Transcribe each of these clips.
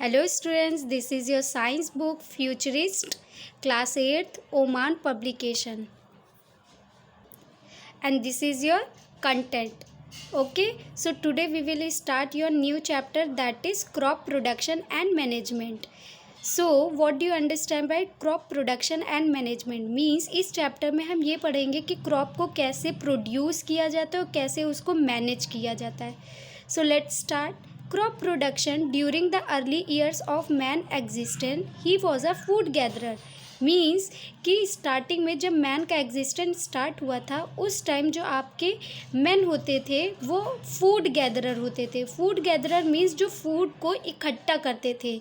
Hello students, this is your science book Futurist class 8th Oman publication and this is your content. Okay, so today we will start your new chapter that is crop production and management. So what do you understand by crop production and management means इस chapter में हम ये पढ़ेंगे कि crop को कैसे produce किया जाता है और कैसे उसको मैनेज किया जाता है. So let's start. Crop production during the early years of man existence, he was a food gatherer. Means कि स्टार्टिंग में जब मैन का एग्जिस्टेंस स्टार्ट हुआ था उस टाइम जो आपके मैन होते थे वो फूड गैदरर होते थे. फूड गैदरर मीन्स जो फूड को इकट्ठा करते थे.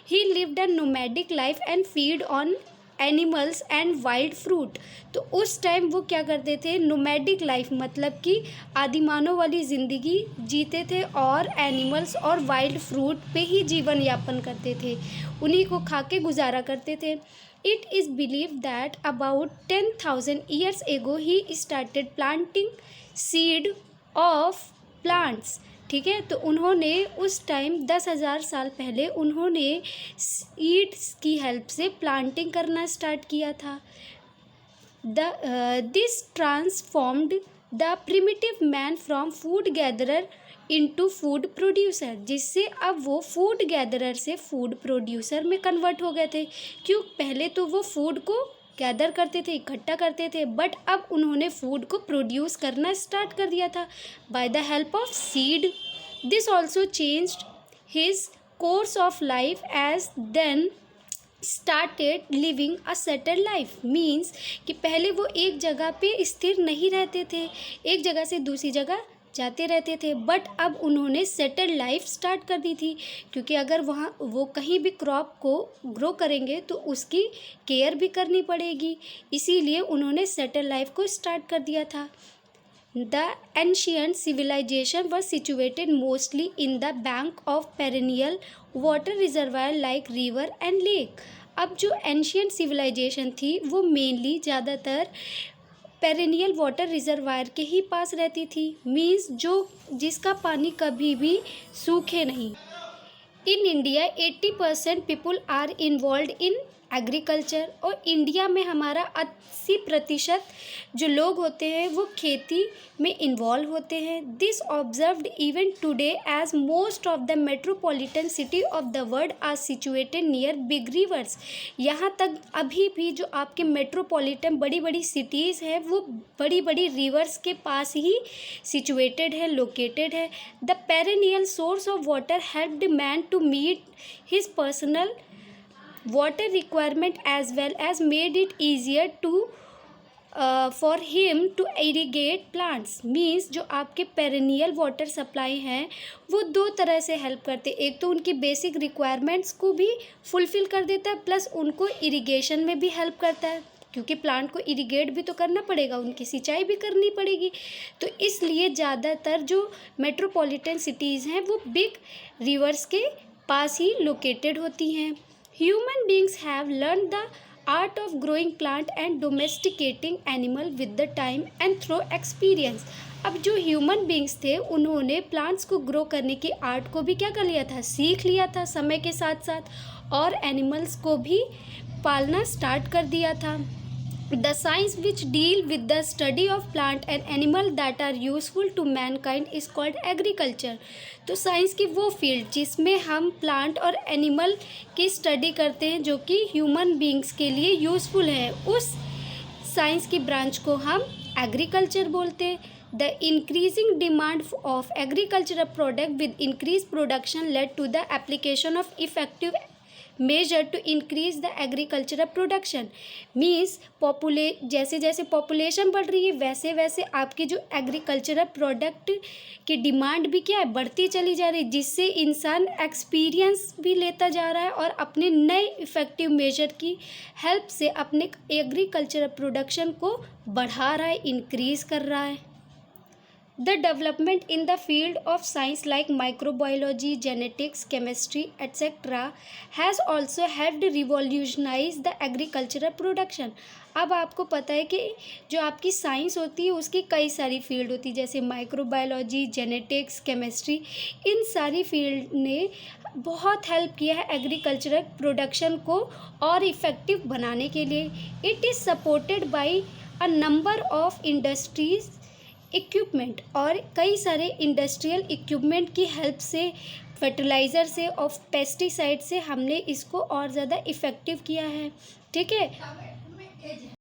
ही lived a nomadic life and feed on animals and wild fruit. तो उस टाइम वो क्या करते थे, नोमैडिक लाइफ मतलब कि आदिमानव वाली ज़िंदगी जीते थे और एनिमल्स और वाइल्ड फ्रूट पे ही जीवन यापन करते थे, उन्हीं को खा के गुजारा करते थे. It is believe that about 10,000 years ago he started planting seed of plants. ठीक है, तो उन्होंने उस टाइम 10,000 साल पहले उन्होंने सीड्स की हेल्प से प्लांटिंग करना स्टार्ट किया था. This transformed the primitive man from food gatherer into food producer, जिससे अब वो फूड गैदरर से फूड प्रोड्यूसर में कन्वर्ट हो गए थे. क्यों, पहले तो वो फूड को गैदर करते थे, इकट्ठा करते थे, बट अब उन्होंने फूड को प्रोड्यूस करना स्टार्ट कर दिया था by the help of seed. This also changed his course of life as then started living a settle life. Means कि पहले वो एक जगह पे स्थिर नहीं रहते थे, एक जगह से दूसरी जगह जाते रहते थे, बट अब उन्होंने सेटल लाइफ स्टार्ट कर दी थी. क्योंकि अगर वहाँ वो कहीं भी क्रॉप को ग्रो करेंगे तो उसकी केयर भी करनी पड़ेगी, इसीलिए उन्होंने सेटल लाइफ को स्टार्ट कर दिया था. The ancient civilization was situated mostly in the bank of perennial water reservoir like river and lake. अब जो एंशियंट सिविलाइजेशन थी वो मेनली ज़्यादातर पेरेनियल वाटर रिजर्वायर के ही पास रहती थी. मीन्स जो जिसका पानी कभी भी सूखे नहीं. In India 80% people are involve in agriculture. और इंडिया में हमारा 80% जो लोग होते हैं वो खेती में इन्वॉल्व होते हैं. This observed even today as most of the metropolitan city of the world are situated near big rivers. यहाँ तक अभी भी जो आपके मेट्रोपॉलिटन बड़ी बड़ी सिटीज़ हैं वो बड़ी बड़ी रिवर्स के पास ही सिचुएटेड है, लोकेटेड है. The perennial source of water helped man to meet his personal water requirement as well as made it easier to for him to irrigate plants. Means जो आपके पेरेनियल वाटर सप्लाई हैं वो दो तरह से help करते. एक तो उनकी बेसिक रिक्वायरमेंट्स को भी फुलफ़िल कर देता है, प्लस उनको इरिगेशन में भी हेल्प करता है, क्योंकि प्लांट को इरिगेट भी तो करना पड़ेगा, उनकी सिंचाई भी करनी पड़ेगी. तो इसलिए ज़्यादातर जो मेट्रोपॉलिटन सिटीज़ हैं वो बिग रिवर्स के पास ही लोकेटेड होती हैं. Human beings have learned the art of growing plant and domesticating animal with the time and through experience. अब जो ह्यूमन बींग्स थे उन्होंने प्लांट्स को ग्रो करने की आर्ट को भी क्या कर लिया था, सीख लिया था समय के साथ साथ, और एनिमल्स को भी पालना स्टार्ट कर दिया था. The science which deal with the study of plant and animal that are useful to mankind is called agriculture. तो साइंस की वो फील्ड जिसमें हम प्लांट और एनिमल की स्टडी करते हैं जो कि ह्यूमन बींग्स के लिए यूज़फुल है, उस साइंस की ब्रांच को हम एग्रीकल्चर बोलते हैं. The increasing demand of agricultural product with increased production led to the application of effective measure to increase the agricultural production. Means जैसे जैसे पॉपुलेशन बढ़ रही है वैसे वैसे आपकी जो एग्रीकल्चरल प्रोडक्ट की डिमांड भी क्या है, बढ़ती चली जा रही है, जिससे इंसान एक्सपीरियंस भी लेता जा रहा है और अपने नए इफ़ेक्टिव मेजर की हेल्प से अपने एग्रीकल्चरल प्रोडक्शन को बढ़ा रहा है, इंक्रीज़ कर रहा है. The development in the field of science like microbiology, genetics, chemistry, etc. has also helped revolutionize the agricultural production. अब आपको पता है कि जो आपकी साइंस होती है उसकी कई सारी फील्ड होती है, जैसे माइक्रोबायोलॉजी, जेनेटिक्स, केमिस्ट्री, इन सारी फील्ड ने बहुत हेल्प किया है एग्रीकल्चरल प्रोडक्शन को और इफ़ेक्टिव बनाने के लिए. It is supported by a number of industries equipment, और कई सारे इंडस्ट्रियल इक्विपमेंट की हेल्प से, फर्टिलाइज़र से और पेस्टिसाइड से हमने इसको और ज़्यादा इफ़ेक्टिव किया है. ठीक है.